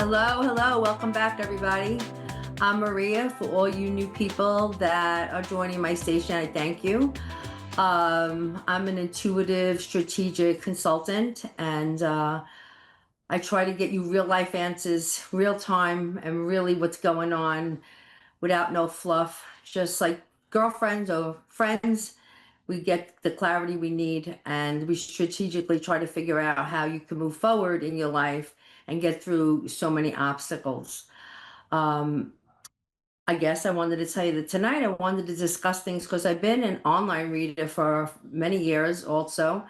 Hello, hello. Welcome back, everybody. I'm Maria. For all you new people that are joining my station, I thank you. I'm an intuitive strategic consultant, and I try to get you real life answers, real time, and really what's going on without no fluff. Just like girlfriends or friends, we get the clarity we need, and we strategically try to figure out how you can move forward in your life and get through so many obstacles. Um, I guess I wanted to tell you that tonight I wanted to discuss things because I've been an online reader for many years also.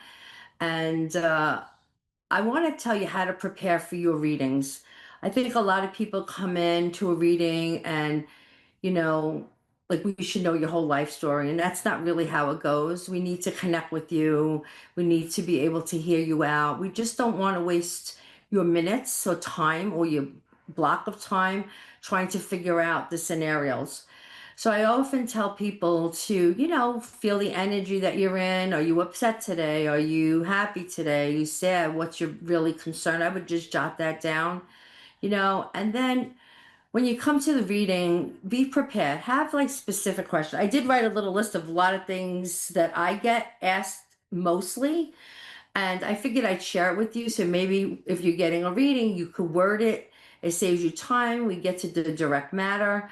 And I want to tell you how to prepare for your readings. I think a lot of people come in to a reading and, you know, like we should know your whole life story. And that's not really how it goes. We need to connect with you. We need to be able to hear you out. We just don't want to waste your minutes or time or your block of time trying to figure out the scenarios. So I often tell people to, feel the energy that you're in. Are you upset today? Are you happy today? Are you sad? What's your really concern? I would just jot that down, and then when you come to the reading, be prepared. Have like specific questions. I did write a little list of a lot of things that I get asked mostly, and I figured I'd share it with you. So maybe if you're getting a reading, you could word it. It saves you time. We get to the direct matter.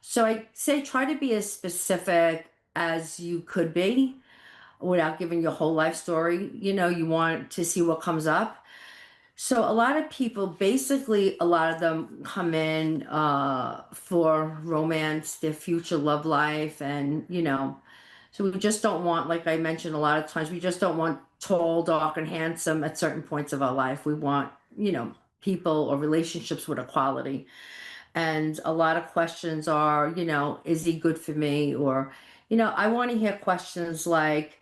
So I say try to be as specific as you could be without giving your whole life story. You want to see what comes up. So a lot of people, basically, a lot of them come in for romance, their future love life, and so we just don't want, like I mentioned a lot of times, we just don't want tall, dark, and handsome at certain points of our life. We want, people or relationships with equality. And a lot of questions are, is he good for me? Or, I want to hear questions like,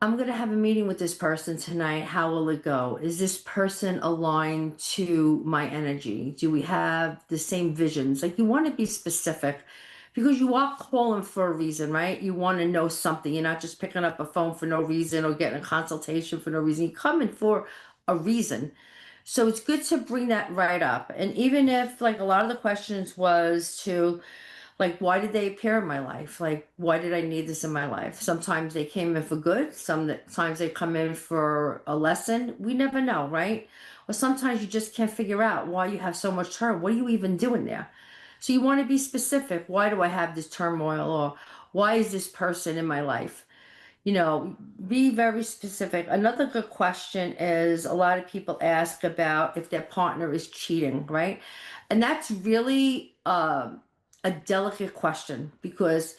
I'm going to have a meeting with this person tonight. How will it go? Is this person aligned to my energy? Do we have the same visions? Like, you want to be specific because you are calling for a reason, right? You want to know something. You're not just picking up a phone for no reason or getting a consultation for no reason. You're coming for a reason. So it's good to bring that right up. And even if, like, a lot of the questions was to, like, why did they appear in my life? Like, why did I need this in my life? Sometimes they came in for good. Sometimes they come in for a lesson. We never know, right? Or sometimes you just can't figure out why you have so much turmoil. What are you even doing there? So you want to be specific. Why do I have this turmoil? Or why is this person in my life? Be very specific. Another good question is a lot of people ask about if their partner is cheating, right? And that's really a delicate question because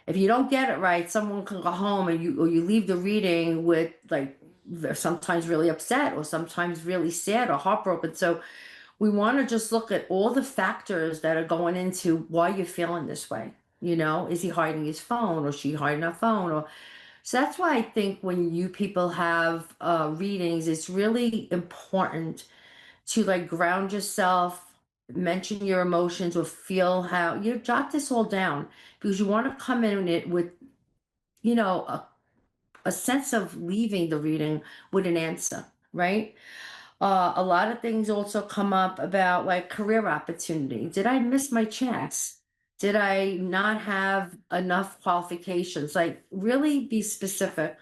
if you don't get it right, someone can go home and you leave the reading with like they're sometimes really upset or sometimes really sad or heartbroken. So we want to just look at all the factors that are going into why you're feeling this way. Is he hiding his phone or she hiding her phone or so that's why I think when you people have readings, it's really important to like ground yourself, mention your emotions, or feel how you jot this all down because you want to come in it with, you know, a, a sense of leaving the reading with an answer, right? A lot of things also come up about like career opportunity. Did I miss my chance? Did I not have enough qualifications? Like, really be specific.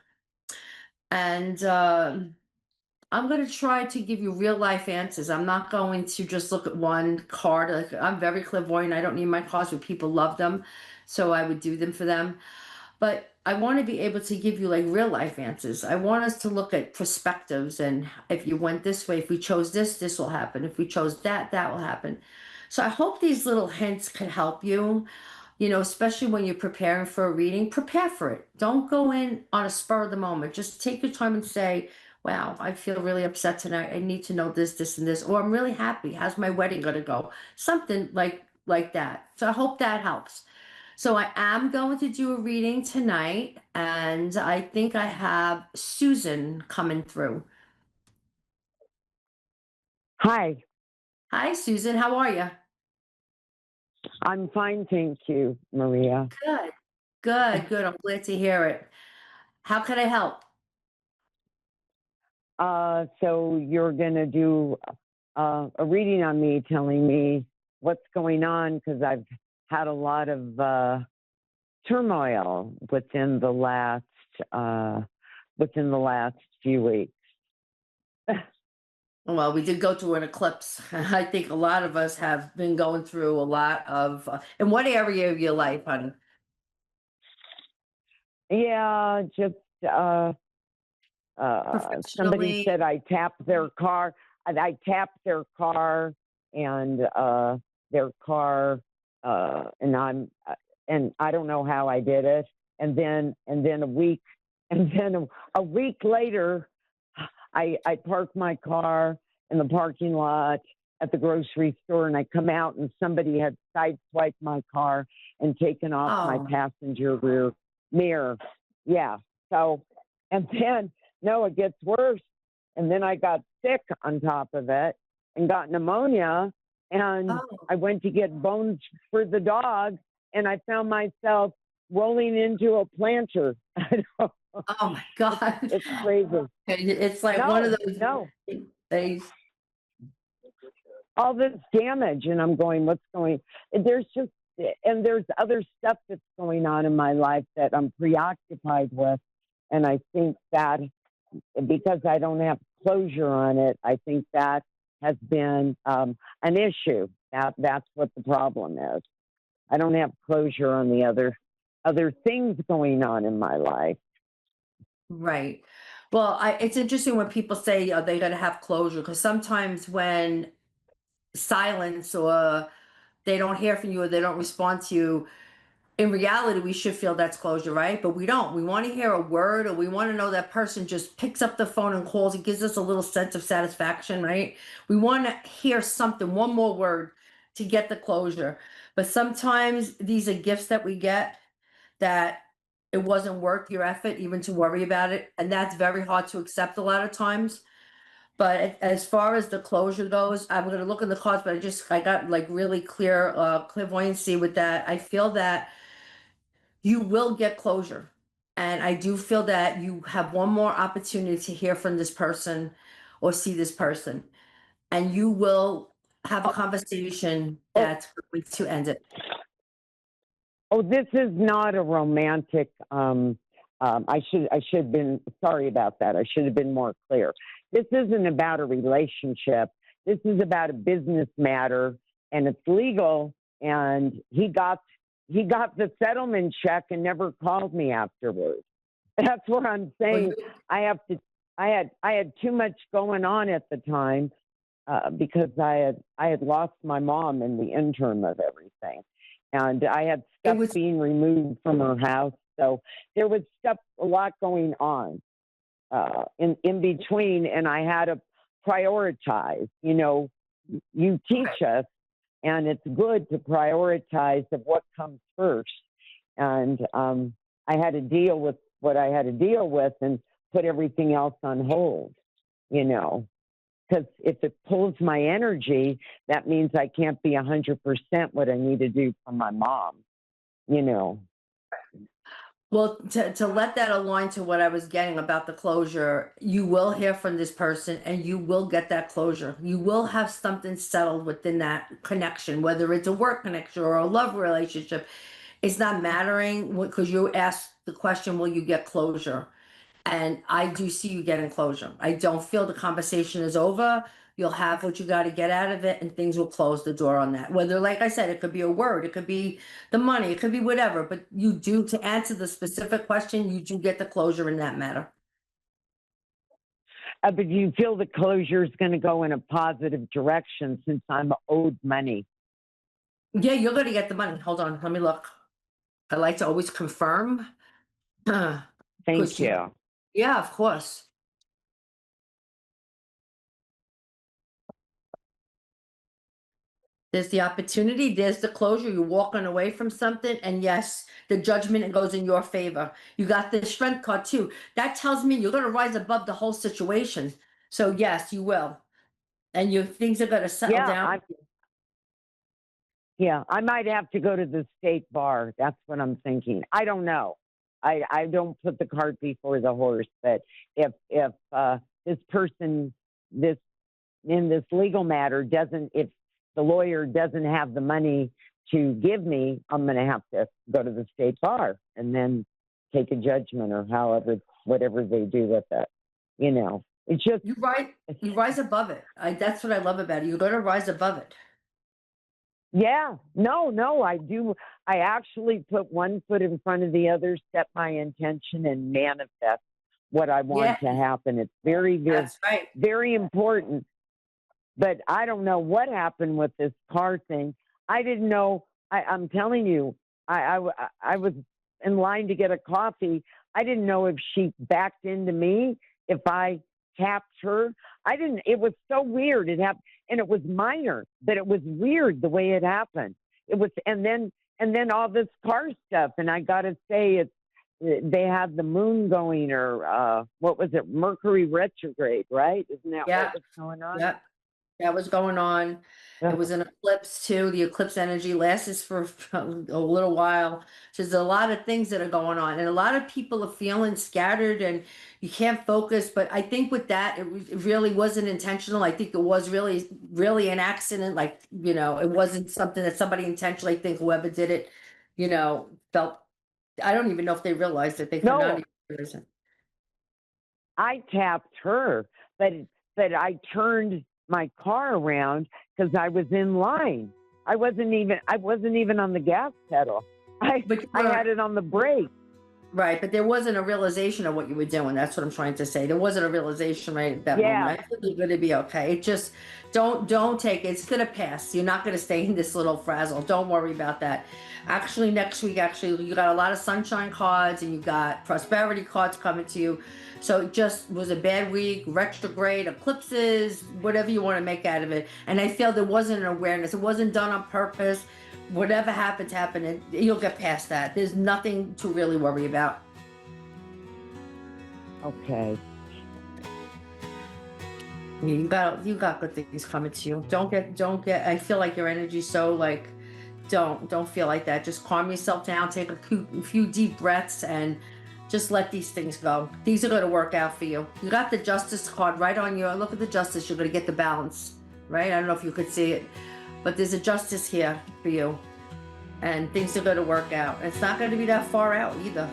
And I'm going to try to give you real life answers. I'm not going to just look at one card. Like, I'm very clairvoyant. I don't need my cards, but people love them. So I would do them for them. But I want to be able to give you like real life answers. I want us to look at perspectives and if you went this way, if we chose this, this will happen. If we chose that, that will happen. So I hope these little hints could help you, especially when you're preparing for a reading, prepare for it. Don't go in on a spur of the moment. Just take your time and say, wow, I feel really upset tonight. I need to know this, this, and this, or I'm really happy. How's my wedding gonna go? Something like that. So I hope that helps. So I am going to do a reading tonight, and I think I have Susan coming through. Hi, Hi, Susan. How are you? I'm fine, thank you, Maria. Good. Good, good. I'm glad to hear it. How can I help? So you're gonna do a reading on me, telling me what's going on, because I've had a lot of turmoil within the last few weeks. Well, we did go through an eclipse. I think a lot of us have been going through a lot of. In what area of your life, honey? Yeah, just somebody Professionally. said I tapped their car. I tapped their car, and their car, and I don't know how I did it. And then a week, and then a week later, I parked my car in the parking lot at the grocery store, and I come out, and somebody had sideswiped my car and taken off my Oh, passenger rear mirror. Yeah. So, and then, no, it gets worse. And then I got sick on top of it and got pneumonia. And oh, I went to get bones for the dog, and I found myself rolling into a planter. oh my God. It's crazy. It's like one of No, those no, days. all this damage. And I'm going, what's going, there's just, and there's other stuff that's going on in my life that I'm preoccupied with. And I think that because I don't have closure on it, I think that has been an issue. That's what the problem is. I don't have closure on the other things going on in my life. Right. Well, it's interesting when people say they got to have closure because sometimes when silence or they don't hear from you or they don't respond to you, in reality, we should feel that's closure, right? But we don't. We want to hear a word or we want to know that person just picks up the phone and calls. It gives us a little sense of satisfaction, right? We want to hear something, one more word to get the closure. But sometimes these are gifts that we get that it wasn't worth your effort even to worry about it. And that's very hard to accept a lot of times. But as far as the closure goes, I'm going to look in the cards, but I got like really clear clairvoyancy with that. I feel that you will get closure. And I do feel that you have one more opportunity to hear from this person or see this person. And you will have a Oh, conversation oh, that's going to end it. oh, this is not a romantic. I should have been sorry about that. I should have been more clear. This isn't about a relationship. This is about a business matter, and it's legal. And he got the settlement check and never called me afterwards. That's what I'm Well, you, saying. I have to. I had too much going on at the time, because I had lost my mom in the interim of everything, and I had it stuff was being removed from her house. So there was a lot going on in between, and I had to prioritize. You okay. teach us, and it's good to prioritize of what comes first. And I had to deal with what I had to deal with, and put everything else on hold. You know, because if it pulls my energy, that means I can't be 100% what I need to do for my mom, you know. Well, to let that align to what I was getting about the closure, you will hear from this person and you will get that closure. You will have something settled within that connection, whether it's a work connection or a love relationship. It's not mattering because you asked the question, will you get closure? And I do see you getting closure. I don't feel the conversation is over. You'll have what you got to get out of it, and things will close the door on that. Whether, like I said, it could be a word, it could be the money, it could be whatever. But you do, to answer the specific question, you do get the closure in that matter. But do you feel the closure is going to go in a positive direction since I'm owed money? Yeah, you're going to get the money. Hold on, let me look. I like to always confirm. Thank Because you, you. yeah, of course. There's the opportunity, there's the closure. You're walking away from something, and yes, the judgment goes in your favor. You got the strength card too. That tells me you're going to rise above the whole situation. So yes, you will, and your things are going to settle Yeah, down. I might have to go to the state bar. That's what I'm thinking. I don't know. I don't put the cart before the horse, but if this person, this in this legal matter doesn't, if the lawyer doesn't have the money to give me, I'm going to have to go to the state bar and then take a judgment or however, whatever they do with it. You know, it's just, You rise above it. That's what I love about it. You got to rise above it. yeah, no, I do. I actually put one foot in front of the other, set my intention, and manifest what I Yeah, want to happen. It's very, very, that's right. very important. But I don't know what happened with this car thing. I didn't know. I'm telling you, I was in line to get a coffee. I didn't know if she backed into me, if I tapped her. I didn't. It was so weird. It happened, and it was minor, but it was weird the way it happened. It was, and then all this car stuff. And I got to say, it's they had the moon going, or what was it, Mercury retrograde, right? Isn't that Yeah, what was going on? yeah. That was going on. It was Ugh. an eclipse too. The eclipse energy lasts for a little while. So there's a lot of things that are going on, and a lot of people are feeling scattered, and you can't focus. But I think with that, it really wasn't intentional. I think it was really, really an accident. Like, it wasn't something that somebody intentionally, I think whoever did it, felt. I don't even know if they realized it. They could not No, even realize it. I tapped her, but I turned my car around because I was in line. I wasn't even on the gas pedal. I But you I were had it on the brake. right, but there wasn't a realization of what you were doing. That's what I'm trying to say. There wasn't a realization right at that moment. Yeah. I think you're gonna be okay. It just don't take it. It's gonna pass. You're not gonna stay in this little frazzle. Don't worry about that. Actually, next week, you got a lot of sunshine cards and you got prosperity cards coming to you. So it just was a bad week, retrograde, eclipses, whatever you want to make out of it. And I feel there wasn't an awareness. It wasn't done on purpose. Whatever happens, happened, and you'll get past that. There's nothing to really worry about. Okay. You got good things coming to you. Don't get. I feel like your energy's so like, don't feel like that. Just calm yourself down. Take a few deep breaths and just let these things go. These are going to work out for you. You got the justice card right on you. Look at the justice. You're going to get the balance, right? I don't know if you could see it, but there's a justice here for you, and things are going to work out. It's not going to be that far out either.